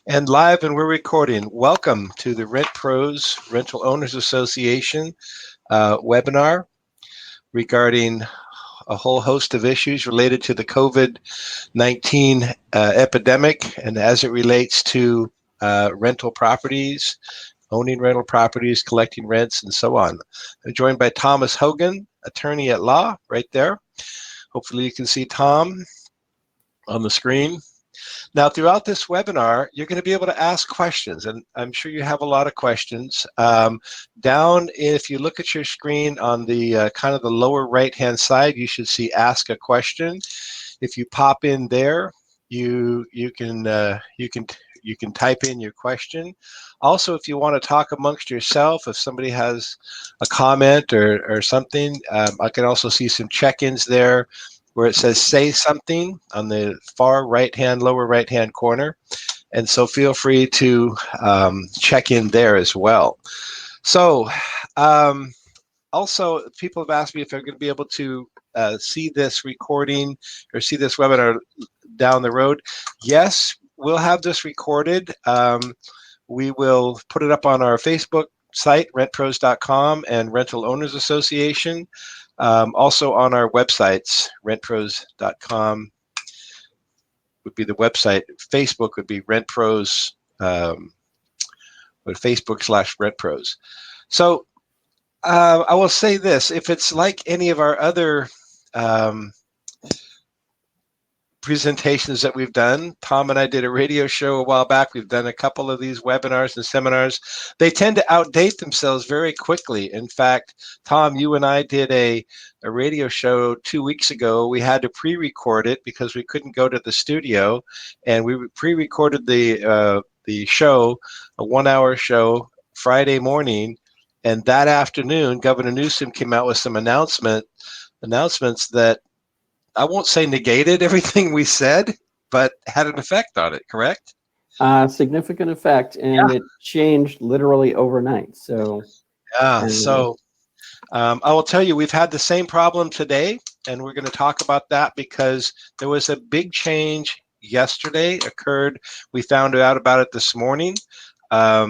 And live, and we're recording. Welcome to the RentPros Rental Owners Association webinar regarding a whole host of issues related to the COVID-19 epidemic and as it relates to rental properties, owning rental properties, collecting rents, and so on. I'm joined by Thomas Hogan, attorney at law, right there. Hopefully you can see Tom on the screen. Now, throughout this webinar, you're going to be able to ask questions, and I'm sure you have a lot of questions. Down, if you look at your screen on the kind of the lower right-hand side, you should see "Ask a Question." If you pop in there, you can type in your question. Also, if you want to talk amongst yourself, if somebody has a comment or something, I can also see some check-ins there where it says say something on the far right-hand, lower right-hand corner. And so feel free to check in there as well. So also, people have asked me if they're going to be able to see this recording or see this webinar down the road. Yes, we'll have this recorded. We will put it up on our Facebook site, rentpros.com and Rental Owners Association. Also on our websites, rentpros.com would be the website. Facebook would be RentPros, Facebook/RentPros. So I will say this, if it's like any of our other presentations that we've done, Tom and I did a radio show a while back. We've done a couple of these webinars and seminars. They tend to outdate themselves very quickly. In fact, Tom, you and I did a radio show 2 weeks ago. We had to pre-record it because we couldn't go to the studio, and we pre-recorded the show, a 1-hour show, Friday morning. And that afternoon, Governor Newsom came out with some announcements that I won't say negated everything we said, but had an effect on it, correct? Significant effect, and it changed literally overnight. So, I will tell you, we've had the same problem today, and we're going to talk about that because there was a big change yesterday occurred. We found out about it this morning. I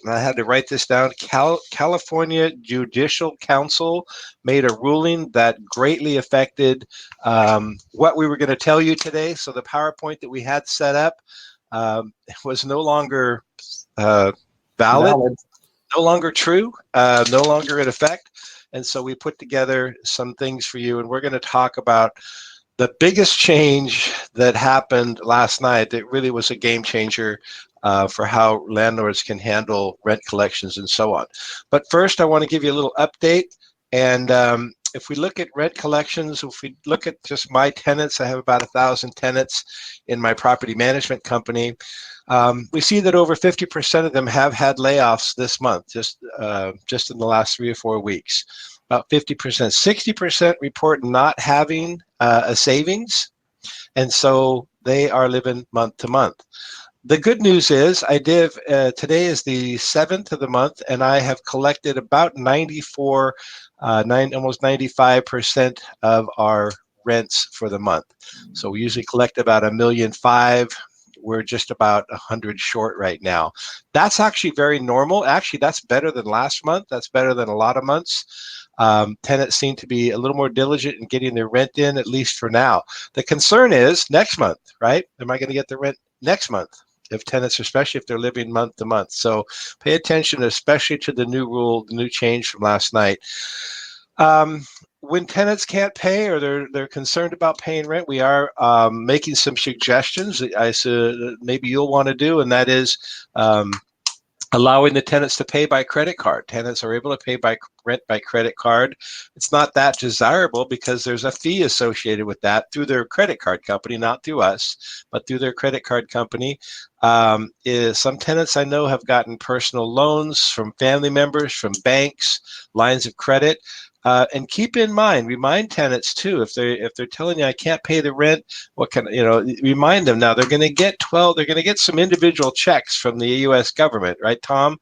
had to write this down. California Judicial Council made a ruling that greatly affected what we were going to tell you today. So the PowerPoint that we had set up was no longer valid, no longer true, no longer in effect. And so we put together some things for you, and we're going to talk about the biggest change that happened last night. That really was a game changer for how landlords can handle rent collections and so on. But first, I want to give you a little update. And if we look at rent collections, if we look at just my tenants, I have about 1,000 tenants in my property management company. We see that over 50% of them have had layoffs this month, just in the last 3 or 4 weeks. About 50%, 60% report not having a savings, and so they are living month to month. The good news is today is the 7th of the month, and I have collected about almost 95% of our rents for the month. So we usually collect about $1.5 million. We're just about 100 short right now. That's actually very normal. Actually, that's better than last month. That's better than a lot of months. Tenants seem to be a little more diligent in getting their rent in, at least for now. The concern is next month, right? Am I going to get the rent next month? If tenants, especially if they're living month to month. So pay attention, especially to the new rule, the new change from last night. When tenants can't pay or they're concerned about paying rent, we are making some suggestions maybe you'll want to do, and that is allowing the tenants to pay by credit card. Tenants are able to pay rent by credit card. It's not that desirable because there's a fee associated with that through their credit card company, not through us, but through their credit card company. Some tenants I know have gotten personal loans from family members, from banks, lines of credit. And keep in mind, remind tenants too, if they're telling you I can't pay the rent, remind them now they're going to get some individual checks from the U.S. government, right, Tom?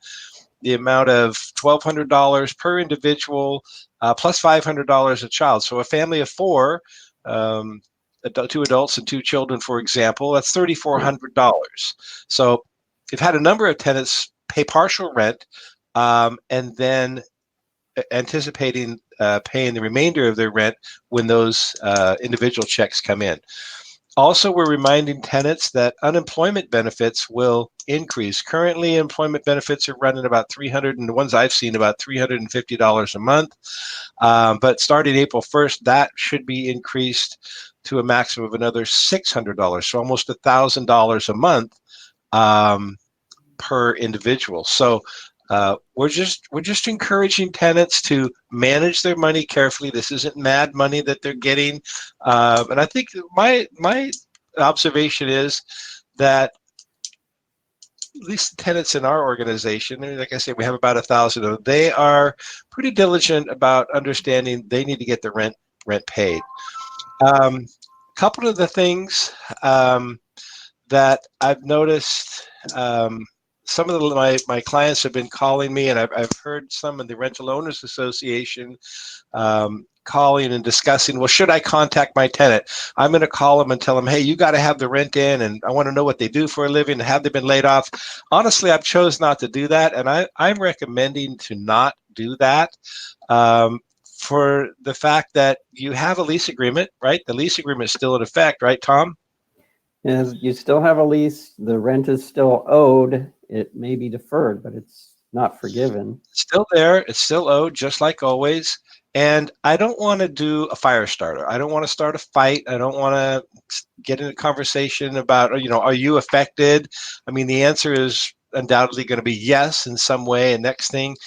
The amount of $1,200 per individual, plus $500 a child. So a family of 4, 2 adults and 2 children, for example, that's $3,400. So we've had a number of tenants pay partial rent, and then anticipating paying the remainder of their rent when those individual checks come in. Also, we're reminding tenants that unemployment benefits will increase. Currently, employment benefits are running about $300, and the ones I've seen about $350 a month. But starting April 1st, that should be increased to a maximum of another $600, so almost $1,000 a month per individual. So we're just encouraging tenants to manage their money carefully. This isn't mad money that they're getting, and I think my observation is that at least the tenants in our organization, and like I said, we have about 1,000 of them. They are pretty diligent about understanding they need to get the rent paid. Couple of the things that I've noticed. Some of my clients have been calling me, and I've heard some in the Rental Owners Association calling and discussing, well, should I contact my tenant? I'm going to call them and tell them, hey, you got to have the rent in, and I want to know what they do for a living, and have they been laid off? Honestly, I've chose not to do that, and I'm recommending to not do that for the fact that you have a lease agreement, right? The lease agreement is still in effect, right, Tom? As you still have a lease, the rent is still owed. It may be deferred, but it's not forgiven. It's still there. It's still owed, just like always. And I don't want to do a fire starter. I don't want to start a fight. I don't want to get in a conversation about, are you affected? I mean, the answer is undoubtedly going to be yes in some way. And next thing,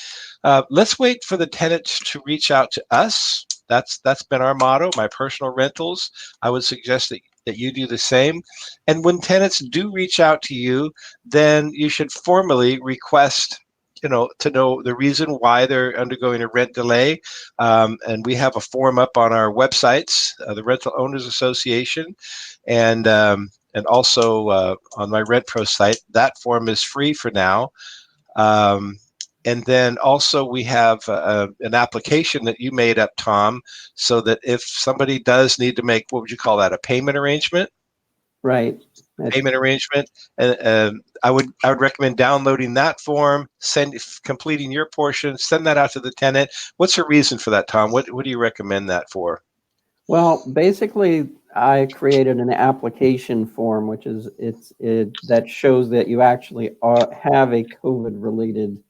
let's wait for the tenants to reach out to us. That's been our motto. My Personal Rentals, I would suggest that you do the same. And when tenants do reach out to you, then you should formally request, to know the reason why they're undergoing a rent delay. And we have a form up on our websites, the Rental Owners Association, and also on my RentPros site. That form is free for now. And then also we have an application that you made up, Tom, so that if somebody does need to make, what would you call that, a payment arrangement? Right. Payment arrangement. And I would recommend downloading that form, completing your portion, send that out to the tenant. What's the reason for that, Tom? What do you recommend that for? Well, basically, I created an application form, which is that shows that you actually have a COVID-related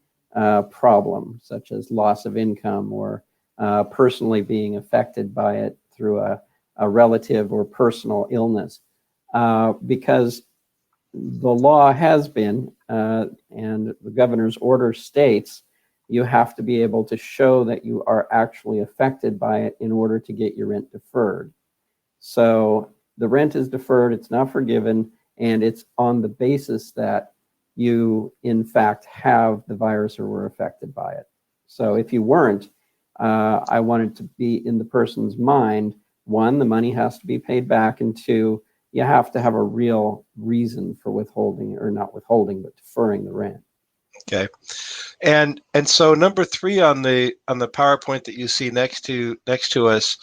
problem, such as loss of income or personally being affected by it through a relative or personal illness. Because the law has been, and the governor's order states, you have to be able to show that you are actually affected by it in order to get your rent deferred. So the rent is deferred, it's not forgiven, and it's on the basis that you, in fact, have the virus or were affected by it. So if you weren't, I wanted to be in the person's mind, one, the money has to be paid back, and two, you have to have a real reason for withholding, or not withholding, but deferring the rent. Okay. And so number 3 on the PowerPoint that you see next to us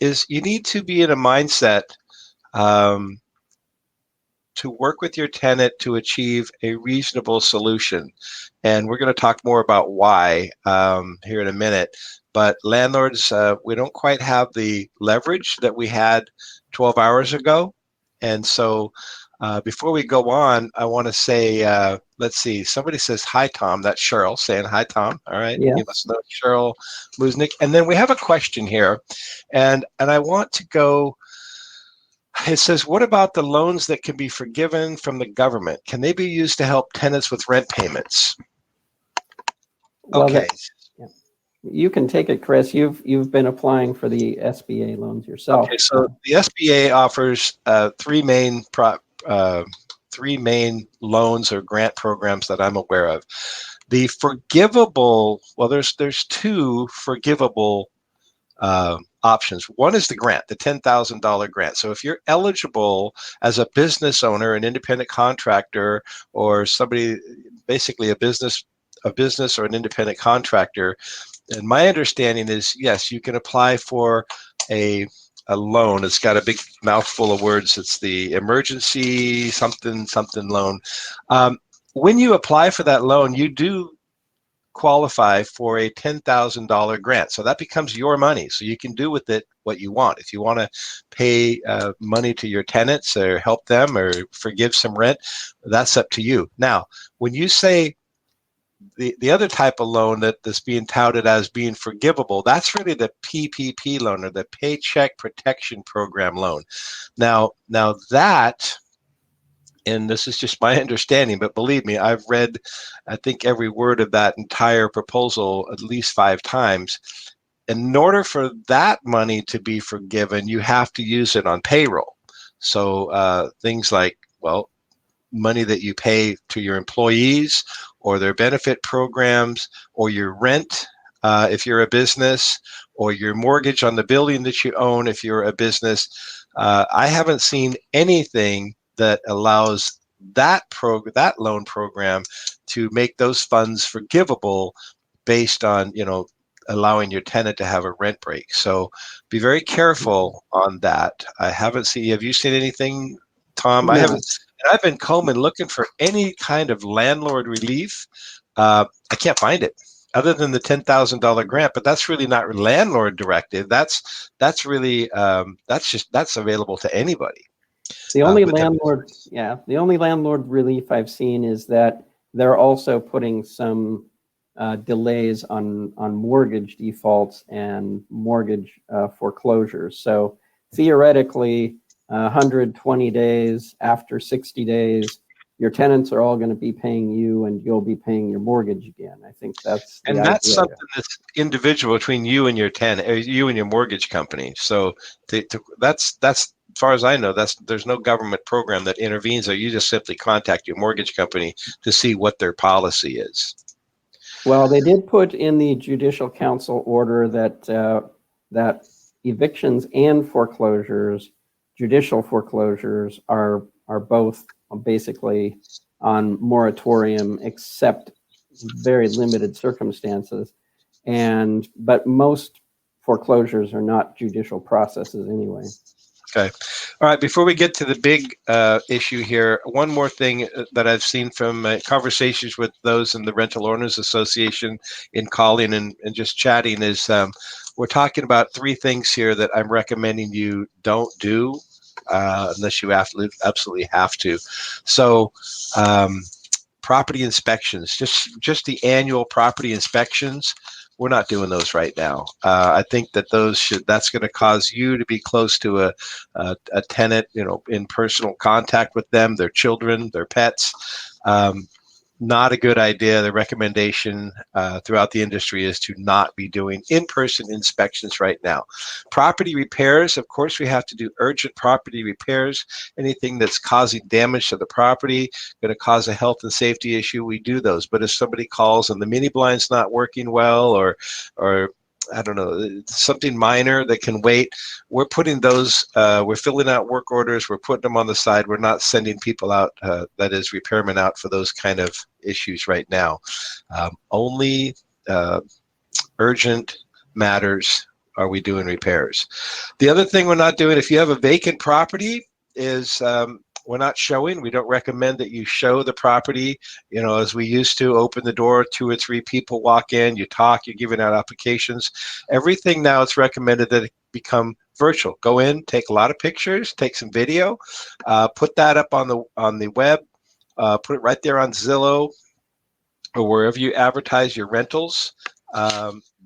is you need to be in a mindset to work with your tenant to achieve a reasonable solution. And we're going to talk more about why here in a minute. But landlords, we don't quite have the leverage that we had 12 hours ago. And so before we go on, I want to say, let's see, somebody says, hi, Tom. That's Cheryl saying, hi, Tom. All right. Yes. You must know Cheryl Musnick. And then we have a question here. And I want to go, it says, what about the loans that can be forgiven from the government? Can they be used to help tenants with rent payments? Well, Okay. You can take it, Chris. You've been applying for the SBA loans yourself. Okay, so the SBA offers three main loans or grant programs that I'm aware of. The forgivable, well, there's 2 forgivable options. One is the grant, the $10,000 grant. So if you're eligible as a business owner, an independent contractor, or somebody, basically a business or an independent contractor, and my understanding is, yes, you can apply for a a loan. It's got a big mouthful of words. It's the emergency something something loan. When you apply for that loan, you do qualify for a $10,000 grant. So that becomes your money. So you can do with it what you want. If you want to pay money to your tenants or help them or forgive some rent, that's up to you. Now, when you say the other type of loan that's being touted as being forgivable, that's really the PPP loan, or the Paycheck Protection Program loan. Now that, and this is just my understanding, but believe me, I've read, I think, every word of that entire proposal at least 5 times. In order for that money to be forgiven, you have to use it on payroll. So things like, well, money that you pay to your employees, or their benefit programs, or your rent if you're a business, or your mortgage on the building that you own if you're a business. I haven't seen anything that allows that loan program to make those funds forgivable based on, allowing your tenant to have a rent break. So be very careful on that. I haven't seen. Have you seen anything, Tom? I No. haven't. I've been combing looking for any kind of landlord relief. I can't find it, other than the $10,000 grant. But that's really not landlord directive. That's really that's available to anybody. The only landlord relief I've seen is that they're also putting some delays on mortgage defaults and mortgage foreclosures. So theoretically, 120 days, after 60 days, your tenants are all going to be paying you, and you'll be paying your mortgage again. I think that's the And idea. that's something that's individual between you and your tenant, or you and your mortgage company. So that's as far as I know, there's no government program that intervenes there. You just simply contact your mortgage company to see what their policy is. Well, they did put in the Judicial Council order that evictions and foreclosures, judicial foreclosures, are both basically on moratorium, except very limited circumstances. But most foreclosures are not judicial processes anyway. Okay. All right. Before we get to the big issue here, one more thing that I've seen from conversations with those in the Rental Owners Association in calling and just chatting is we're talking about 3 things here that I'm recommending you don't do unless you absolutely have to. So property inspections, just the annual property inspections. We're not doing those right now. I think that that's going to cause you to be close to a tenant, in personal contact with them, their children, their pets. Not a good idea. The recommendation throughout the industry is to not be doing in-person inspections right now. Property repairs, of course, we have to do urgent property repairs. Anything that's causing damage to the property, going to cause a health and safety issue, we do those. But if somebody calls and the mini blind's not working well, or I don't know, something minor that can wait, we're putting those, we're filling out work orders, we're putting them on the side. We're not sending people out, that is repairmen out for those kind of issues right now. Only urgent matters are we doing repairs. The other thing we're not doing, if you have a vacant property, is we're not showing. We don't recommend that you show the property, as we used to. Open the door, 2 or 3 people walk in, you talk, you're giving out applications. Everything now, it's recommended that it become virtual. Go in, take a lot of pictures, take some video, put that up on the web, put it right there on Zillow or wherever you advertise your rentals.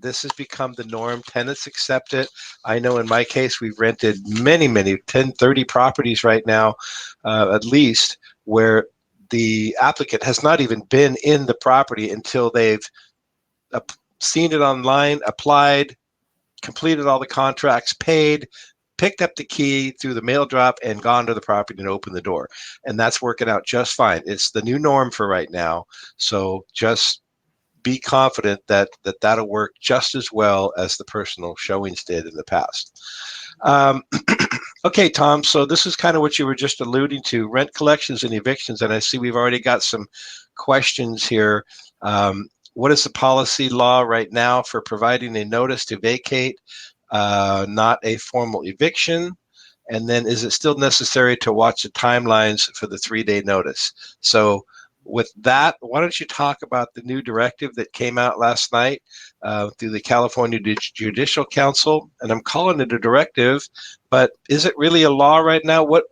This has become the norm. Tenants accept it. I know in my case, we've rented many, 10, 30 properties right now, at least, where the applicant has not even been in the property until they've seen it online, applied, completed all the contracts, paid, picked up the key through the mail drop, and gone to the property and opened the door. And that's working out just fine. It's the new norm for right now. So just be confident that that'll work just as well as the personal showings did in the past. Okay, Tom, so this is kind of what you were just alluding to, rent collections and evictions, and I see we've already got some questions here. What is the policy law right now for providing a notice to vacate not a formal eviction? And then is it still necessary to watch the timelines for the 3-day notice? So with that, why don't you talk about the new directive that came out last night through the California Judicial Council? And I'm calling it a directive, but is it really a law right now? Well,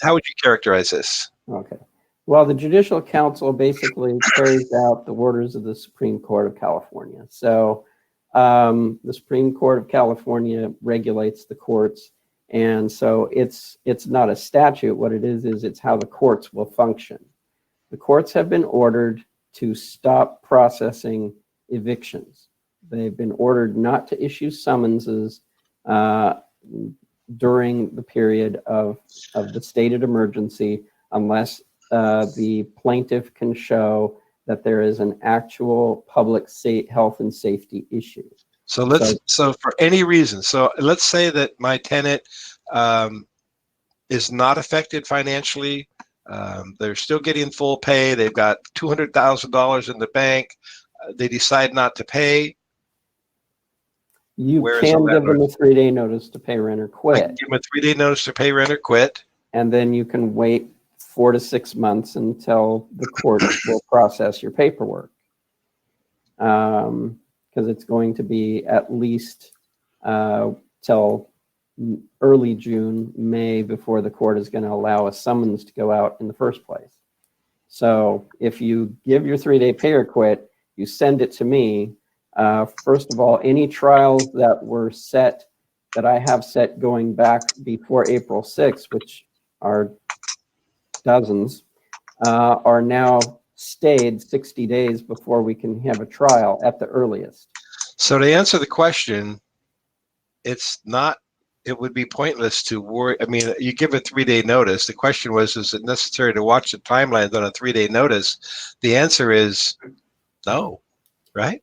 how would you characterize this? okay. Well, the Judicial Council basically carries out the orders of the Supreme Court of California. So the Supreme Court of California regulates the courts. And so it's not a statute. What it is it's how the courts will function. The courts have been ordered to stop processing evictions. They've been ordered not to issue summonses during the period of the state of emergency unless the plaintiff can show that there is an actual public health and safety issue. So for any reason, so let's say that my tenant is not affected financially. They're still getting full pay. They've got $200,000 in the bank. They decide not to pay. You can give them a 3-day notice to pay rent or quit. I can give them a 3-day notice to pay rent or quit. And then you can wait 4 to 6 months until the court will process your paperwork. Because it's going to be at least till early June, May, before the court is going to allow a summons to go out in the first place. So if you give your 3-day pay or quit, you send it to me. First of all, any trials that were set, that I have set going back before April 6th, which are dozens, are now stayed 60 days before we can have a trial at the earliest. So to answer the question, it would be pointless to worry. I mean, you give a 3-day notice. The question was, is it necessary to watch the timelines on a 3-day notice? The answer is no, right?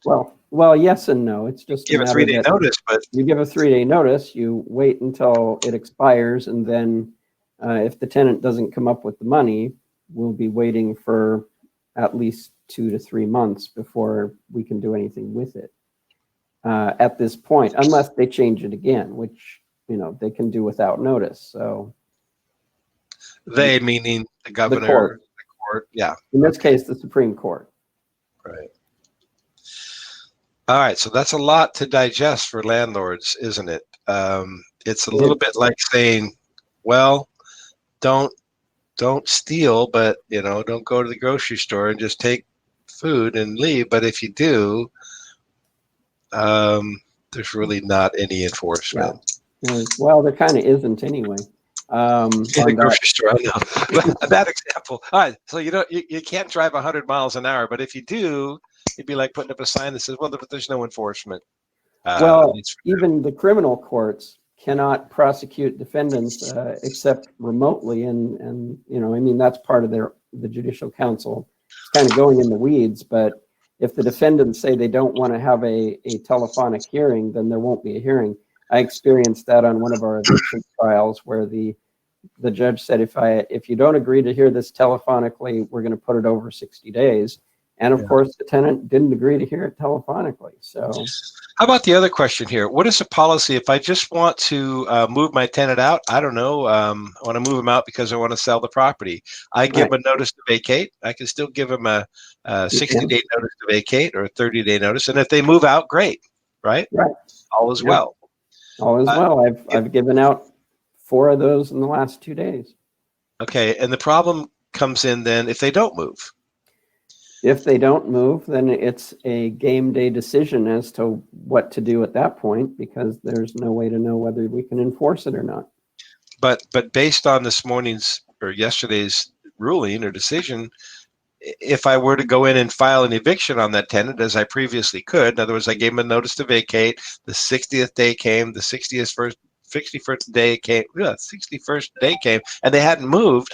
Well, yes and no. It's just give a 3-day notice, but you give a 3-day notice, you wait until it expires, and then if the tenant doesn't come up with the money, we'll be waiting for at least 2 to 3 months before we can do anything with it. At this point, unless they change it again, which they can do without notice. So they, meaning the governor, the court, yeah. In this case, the Supreme Court. Right. All right, so that's a lot to digest for landlords, isn't it? It's a little bit like saying, well, don't steal, but don't go to the grocery store and just take food and leave. But if you do, there's really not any enforcement. Yeah. Well, there kind of isn't anyway. In the grocery store, I know. That example. All right, so you can't drive 100 miles an hour, but if you do, it'd be like putting up a sign that says, well, there's no enforcement. Even the criminal courts cannot prosecute defendants except remotely, and that's part of the Judicial Council. It's kind of going in the weeds, but if the defendants say they don't want to have a telephonic hearing, then there won't be a hearing. I experienced that on one of our eviction trials where the judge said, if you don't agree to hear this telephonically, we're going to put it over 60 days. And of course, the tenant didn't agree to hear it telephonically. So how about the other question here? What is the policy if I just want to move my tenant out? I don't know. I want to move him out because I want to sell the property. I give him a notice to vacate. I can still give him a 60-day notice to vacate or a 30-day notice. And if they move out, great, right? Right. All is well. All is well. I've given out 4 of those in the last 2 days. Okay. And the problem comes in then if they don't move. If they don't move, then it's a game day decision as to what to do at that point, because there's no way to know whether we can enforce it or not. But based on this morning's or yesterday's ruling or decision, if I were to go in and file an eviction on that tenant, as I previously could, in other words, I gave them a notice to vacate, the 60th day came, the 61st day came, 61st day came, and they hadn't moved,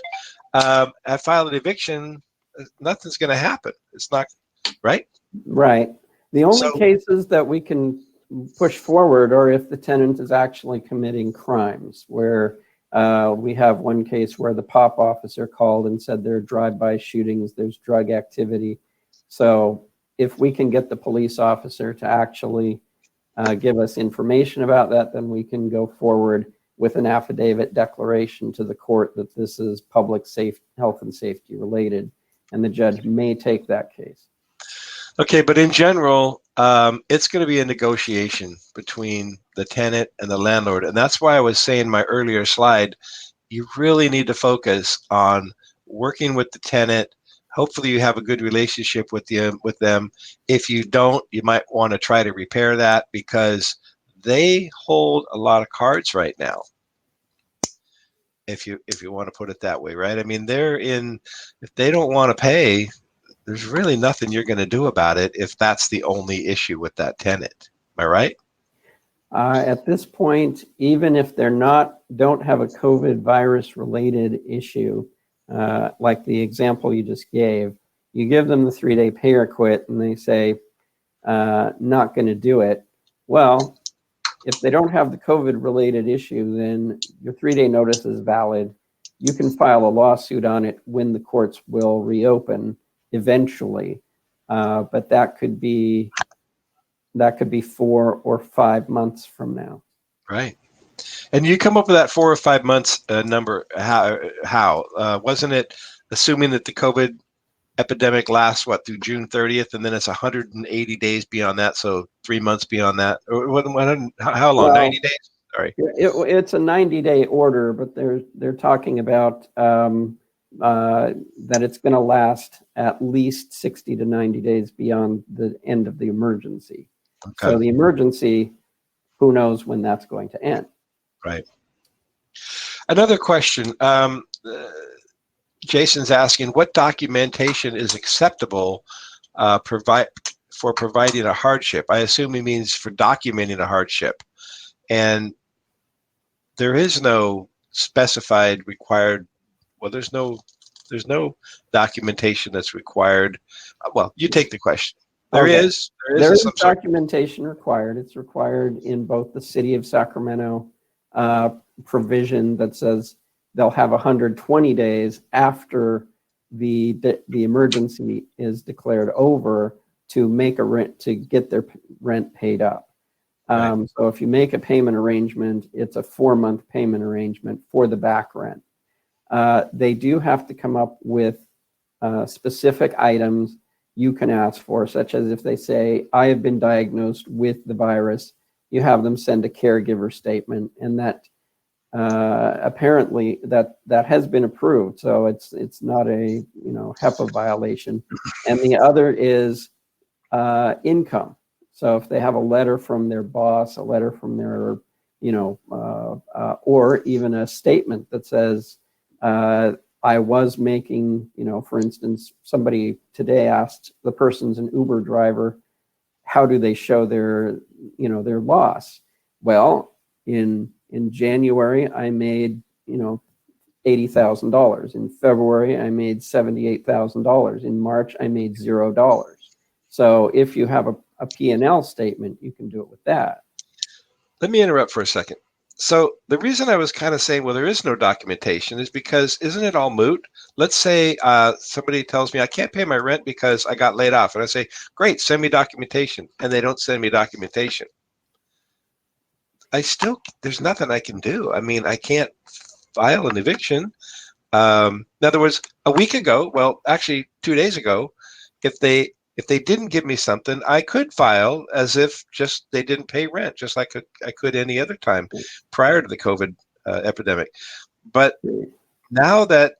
I filed an eviction, nothing's going to happen. It's not, right? Right. The only cases that we can push forward are if the tenant is actually committing crimes, where we have one case where the POP officer called and said there are drive-by shootings, there's drug activity. So if we can get the police officer to actually give us information about that, then we can go forward with an affidavit declaration to the court that this is public health and safety related, and the judge may take that case. Okay, but in general, it's going to be a negotiation between the tenant and the landlord. And that's why I was saying in my earlier slide, you really need to focus on working with the tenant. Hopefully you have a good relationship with them. If you don't, you might want to try to repair that, because they hold a lot of cards right now. If you want to put it that way, right? I mean, if they don't want to pay, there's really nothing you're going to do about it if that's the only issue with that tenant. Am I right? At this point, even if don't have a COVID virus related issue, like the example you just gave, you give them the 3-day pay or quit and they say, not going to do it. Well, if they don't have the COVID related issue, then your 3-day notice is valid. You can file a lawsuit on it when the courts will reopen eventually. But that could be 4 or 5 months from now. Right. And you come up with that 4 or 5 months number. How? Wasn't it assuming that the COVID epidemic lasts through June 30th, and then it's 180 days beyond that, so 3 months beyond that? Or how long? Well, 90 days? Sorry. It's a 90-day order, but they're talking about that it's going to last at least 60 to 90 days beyond the end of the emergency. Okay. So the emergency, who knows when that's going to end? Right. Another question. Jason's asking, what documentation is acceptable for providing a hardship? I assume he means for documenting a hardship. And there is no specified required. Well, there's no documentation that's required. Well, you take the question. There is documentation required. It's required in both the City of Sacramento provision that says they'll have 120 days after the emergency is declared over to make to get their rent paid up. Right. So if you make a payment arrangement, it's a 4-month payment arrangement for the back rent. They do have to come up with specific items you can ask for, such as if they say, I have been diagnosed with the virus, you have them send a caregiver statement, and that apparently that has been approved. So it's not a HEPA violation. And the other is income. So if they have a letter from their boss, a letter from their, or even a statement that says, I was making, for instance, somebody today asked the person's an Uber driver, how do they show their loss? Well, in January, I made, $80,000. In February, I made $78,000. In March, I made $0. So if you have a P&L statement, you can do it with that. Let me interrupt for a second. So the reason I was kind of saying, well, there is no documentation is because isn't it all moot? Let's say somebody tells me I can't pay my rent because I got laid off. And I say, great, send me documentation. And they don't send me documentation. There's nothing I can do. I mean, I can't file an eviction. In other words, a week ago, well, actually 2 days ago, if they didn't give me something, I could file as if just they didn't pay rent, just like I could any other time prior to the COVID epidemic. But now that,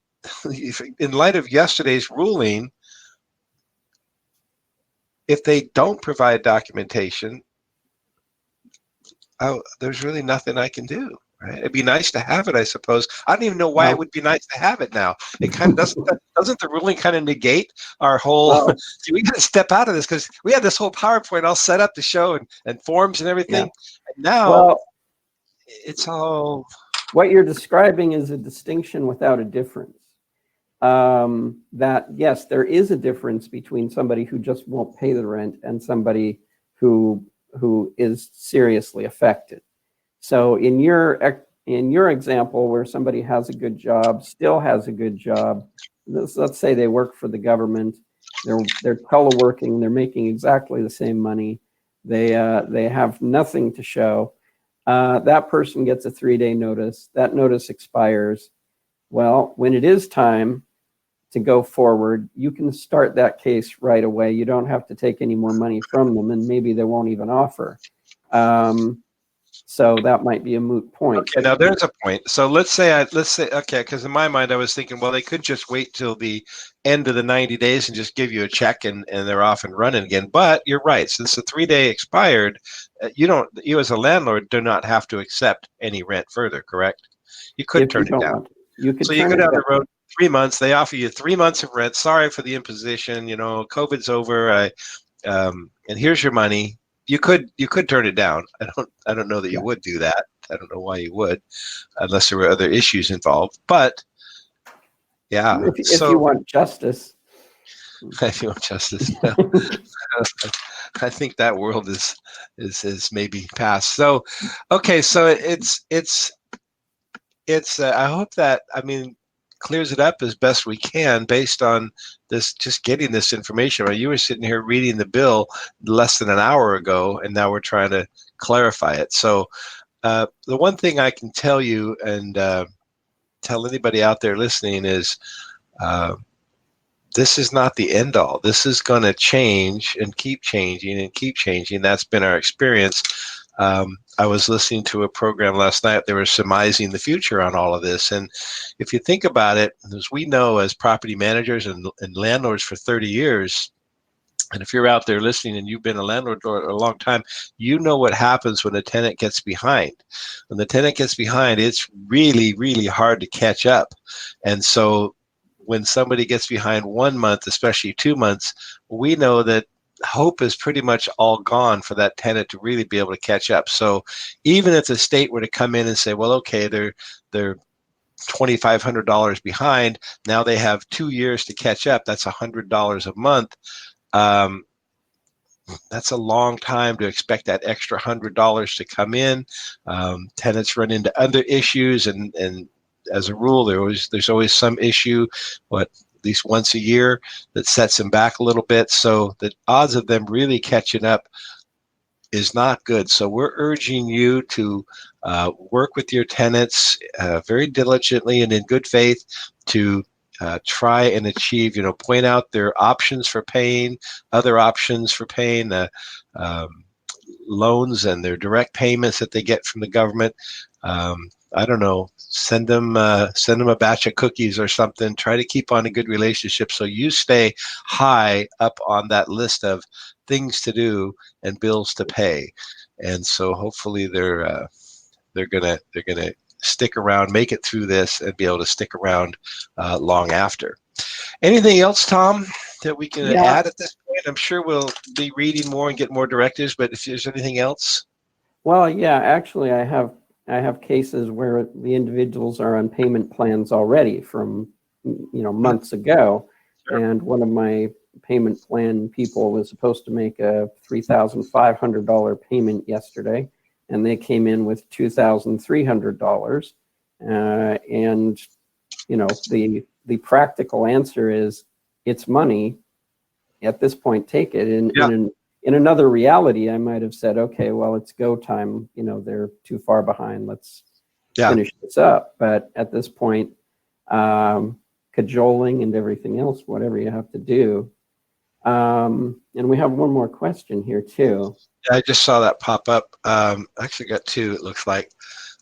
in light of yesterday's ruling, if they don't provide documentation, there's really nothing I can do. Right? It'd be nice to have it, I suppose. I don't even know why it would be nice to have it now. It kind of doesn't the ruling kind of negate our whole? See, we got to step out of this because we had this whole PowerPoint all set up to show and forms and everything. Yeah. And now it's all. What you're describing is a distinction without a difference. That yes, there is a difference between somebody who just won't pay the rent and somebody who is seriously affected. So in your example, where somebody has a good job, still has a good job, let's say they work for the government, they're teleworking, they're making exactly the same money, They have nothing to show. That person gets a 3-day notice. That notice expires. Well, when it is time to go forward, you can start that case right away. You don't have to take any more money from them, and maybe they won't even offer. So that might be a moot point. Okay, now there's a point. So let's say, okay, because in my mind I was thinking, well, they could just wait till the end of the 90 days and just give you a check and they're off and running again. But you're right. Since the 3-day expired, you as a landlord do not have to accept any rent further, correct? You could turn it down. You could so you go down the road 3 months. They offer you 3 months of rent. Sorry for the imposition. COVID's over. And here's your money. You could turn it down. I don't know that you would do that. I don't know why you would, unless there were other issues involved. But yeah, if you want justice. If you want justice, I think that world is maybe past. So, okay, so it's. I hope that clears it up as best we can based on this, just getting this information. You were sitting here reading the bill less than an hour ago, and now we're trying to clarify it. So the one thing I can tell you and tell anybody out there listening is this is not the end all. This is going to change and keep changing and keep changing. That's been our experience. I was listening to a program last night. They were surmising the future on all of this. And if you think about it, as we know as property managers and landlords for 30 years, and if you're out there listening and you've been a landlord for a long time, you know what happens when a tenant gets behind. When the tenant gets behind, it's really, really hard to catch up. And so when somebody gets behind 1 month, especially 2 months, we know that hope is pretty much all gone for that tenant to really be able to catch up. So even if the state were to come in and say, well, okay, they're $2,500 behind, now they have 2 years to catch up, that's $100 a month. That's a long time to expect that extra $100 to come in. Tenants run into other issues, and as a rule, there's always some issue, at least once a year, that sets them back a little bit. So the odds of them really catching up is not good. So we're urging you to work with your tenants very diligently and in good faith to try and achieve, point out their options for paying, other options for paying, loans and their direct payments that they get from the government. I don't know, send them a batch of cookies or something. Try to keep on a good relationship so you stay high up on that list of things to do and bills to pay. And so hopefully they're gonna stick around, make it through this, and be able to stick around long after. Anything else, Tom, that we can add at this point? I'm sure we'll be reading more and get more directives, but if there's anything else. Well, yeah, actually, I have cases where the individuals are on payment plans already from months ago. Sure. And one of my payment plan people was supposed to make a $3,500 payment yesterday, and they came in with $2,300. And the practical answer is, it's money. At this point, take it. In another reality, I might have said, okay, well, it's go time. They're too far behind. Let's finish this up. But at this point, cajoling and everything else, whatever you have to do. And we have one more question here too. I just saw that pop up. Actually got two, it looks like.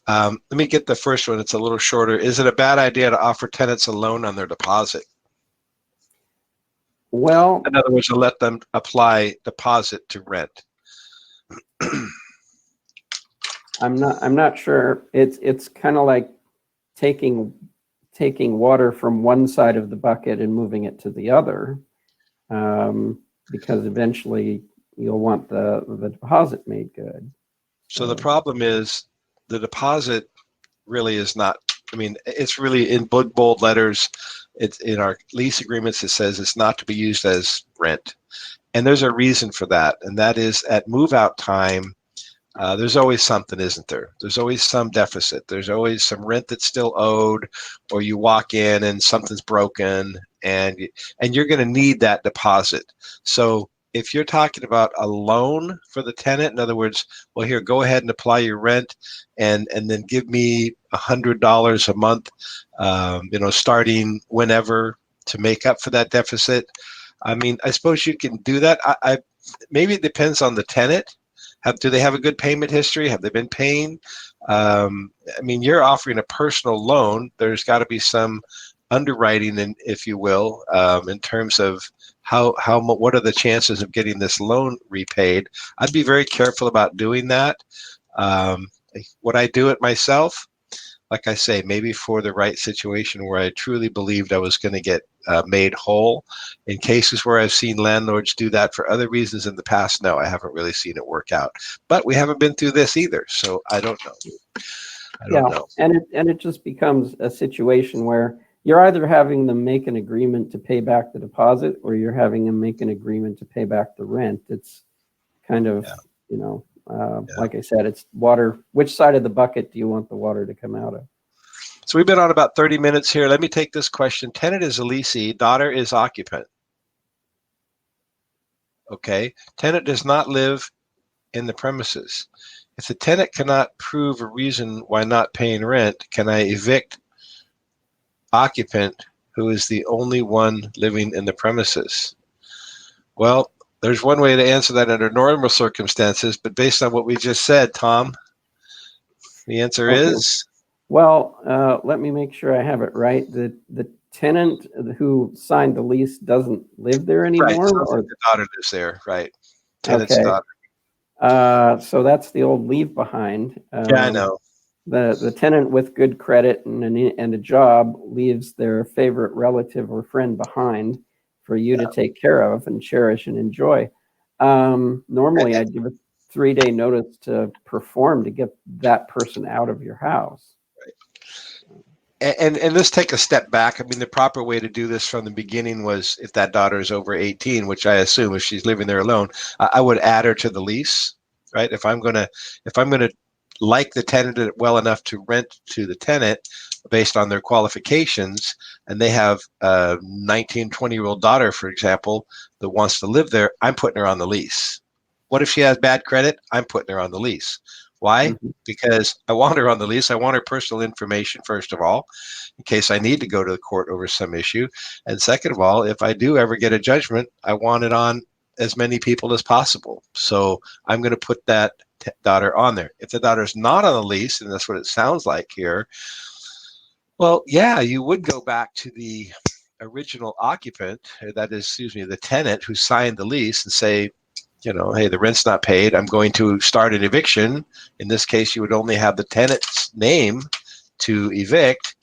Let me get the first one. It's a little shorter. Is it a bad idea to offer tenants a loan on their deposit? Well, in other words, to let them apply deposit to rent. I'm not sure. It's kind of like taking water from one side of the bucket and moving it to the other, because eventually you'll want the deposit made good. So the problem is the deposit really is not. It's really in big bold letters. It's in our lease agreements. It says it's not to be used as rent, and there's a reason for that, and that is at move out time. There's always something, isn't there? There's always some deficit. There's always some rent that's still owed, or you walk in and something's broken, and you're going to need that deposit. So if you're talking about a loan for the tenant, in other words, well, here, go ahead and apply your rent, and then give me $100 a month, starting whenever to make up for that deficit. I mean, I suppose you can do that. I maybe it depends on the tenant. Do they have a good payment history? Have they been paying? I mean, you're offering a personal loan. There's got to be some underwriting, if you will, in terms of what are the chances of getting this loan repaid. I'd be very careful about doing that. Would I do it myself? Like I say, maybe for the right situation where I truly believed I was going to get made whole. In cases where I've seen landlords do that for other reasons in the past, no, I haven't really seen it work out. But we haven't been through this either, so I don't know. I don't know. And it just becomes a situation where you're either having them make an agreement to pay back the deposit, or you're having them make an agreement to pay back the rent. It's kind of, like I said, it's water. Which side of the bucket do you want the water to come out of? So we've been on about 30 minutes here. Let me take this question. Tenant is a leasee, daughter is occupant. Okay. Tenant does not live in the premises. If the tenant cannot prove a reason why not paying rent, can I evict occupant who is the only one living in the premises? Well, there's one way to answer that under normal circumstances, but based on what we just said, Tom, the answer is? Well, let me make sure I have it right. The tenant who signed the lease doesn't live there anymore? Right, or the daughter lives there, right. Tenant's daughter. So that's the old leave behind. Yeah, I know. The tenant with good credit and a job leaves their favorite relative or friend behind for you to take care of and cherish and enjoy. Normally, I'd give a 3-day notice to perform to get that person out of your house. Right. And let's take a step back. I mean, the proper way to do this from the beginning was, if that daughter is over 18, which I assume if she's living there alone, I would add her to the lease, right? If I'm gonna like the tenant well enough to rent to the tenant based on their qualifications, and they have a 19, 20-year-old daughter, for example, that wants to live there, I'm putting her on the lease. What if she has bad credit? I'm putting her on the lease. Why? Mm-hmm. Because I want her on the lease. I want her personal information, first of all, in case I need to go to the court over some issue. And second of all, if I do ever get a judgment, I want it on as many people as possible. So I'm going to put that daughter on there. If the daughter's not on the lease, and that's what it sounds like here, well, yeah, you would go back to the original occupant, that is, the tenant who signed the lease, and say, hey, the rent's not paid. I'm going to start an eviction. In this case, you would only have the tenant's name to evict.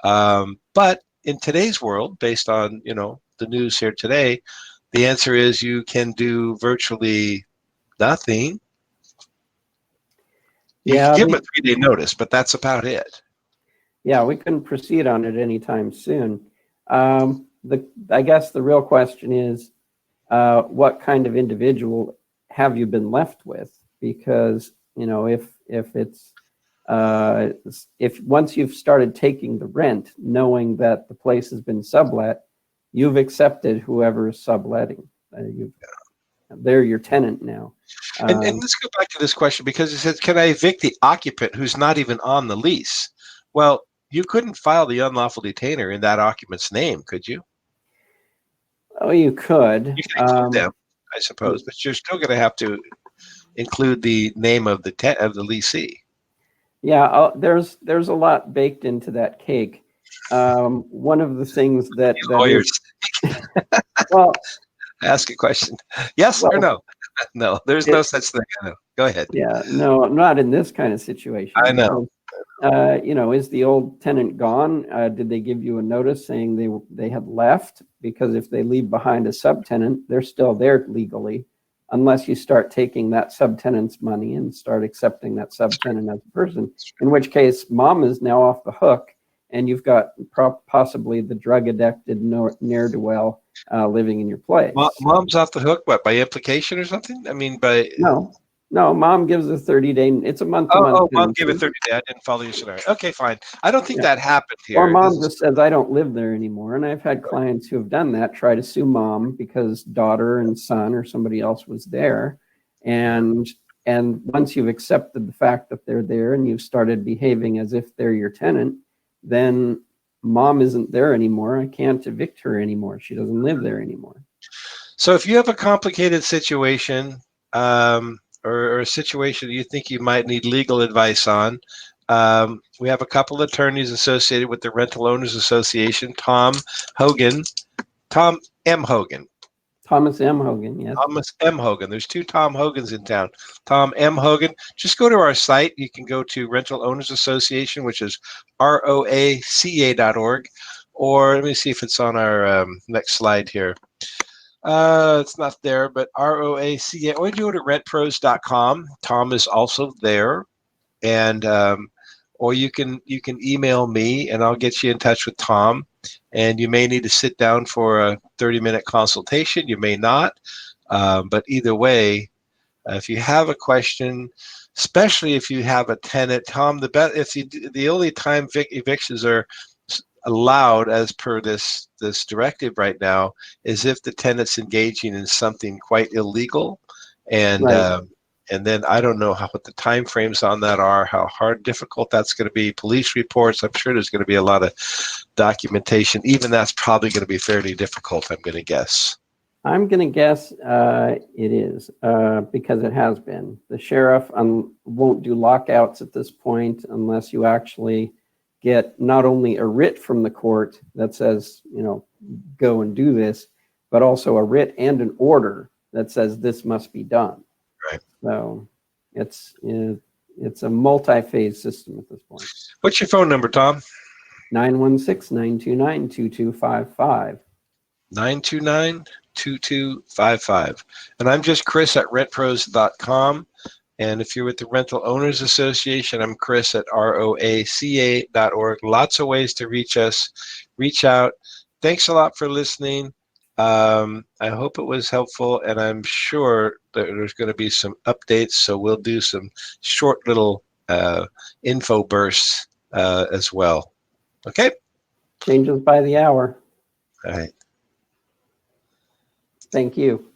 But in today's world, based on, the news here today, the answer is you can do virtually nothing. You can give them a 3-day notice, but that's about it. Yeah, we couldn't proceed on it anytime soon. I guess the real question is, what kind of individual have you been left with? Because, if once you've started taking the rent, knowing that the place has been sublet, you've accepted whoever is subletting. They're your tenant now. And let's go back to this question, because it says, can I evict the occupant who's not even on the lease? Well, you couldn't file the unlawful detainer in that occupant's name, could you? Oh, you could. You can include them, I suppose, but you're still going to have to include the name of the leasee. Yeah, there's a lot baked into that cake. One of the things that lawyers. Well, ask a question. Yes or no? No, there's no such thing. I know. Go ahead. Yeah, no, not in this kind of situation. I know. Is the old tenant gone? Did they give you a notice saying they had left? Because if they leave behind a subtenant, they're still there legally, unless you start taking that subtenant's money and start accepting that subtenant as a person, in which case mom is now off the hook, and you've got possibly the drug-addicted living in your place. Mom's off the hook, what, by implication or something? I mean, by... No, No, mom gives a 30-day. It's a month-to-month Oh, mom gave it tenancy. 30 days. I didn't follow your scenario. Okay, fine. I don't think Yeah. that happened Or here. This mom is just says, I don't live there anymore. And I've had clients who have done that, try to sue mom because daughter and son or somebody else was there. And once you've accepted the fact that they're there and you've started behaving as if they're your tenant, then mom isn't there anymore. I can't evict her anymore. She doesn't live there anymore. So if you have a complicated situation, or a situation you think you might need legal advice on, we have a couple of attorneys associated with the Rental Owners Association, Hogan, Tom M. Hogan. Thomas M. Hogan, yes. Thomas M. Hogan. There's two Tom Hogans in town. Tom M. Hogan. Just go to our site. You can go to Rental Owners Association, which is roaca.org. Or let me see if it's on our next slide here. It's not there, but ROACA. Or you go to rentpros.com. Tom is also there. And or you can email me and I'll get you in touch with Tom. And you may need to sit down for a 30-minute consultation. You may not. But either way, if you have a question, especially if you have a tenant, Tom, the only time evictions are allowed as per this directive right now is if the tenant's engaging in something quite illegal, and Right. and then I don't know what the time frames on that are, how difficult that's going to be. Police reports, I'm sure there's going to be a lot of documentation. Even that's probably going to be fairly difficult, I'm going to guess. I'm going to guess it is because it has been. The sheriff won't do lockouts at this point unless you actually get not only a writ from the court that says, go and do this, but also a writ and an order that says this must be done. Right. So it's a multi-phase system at this point. What's your phone number, Tom? 916-929-2255. 929-2255. And I'm just Chris at rentpros.com. And if you're with the Rental Owners Association, I'm Chris at roaca.org. Lots of ways to reach us. Reach out. Thanks a lot for listening. I hope it was helpful, and I'm sure that there's going to be some updates. So we'll do some short little info bursts as well. Okay? Changes by the hour. All right. Thank you.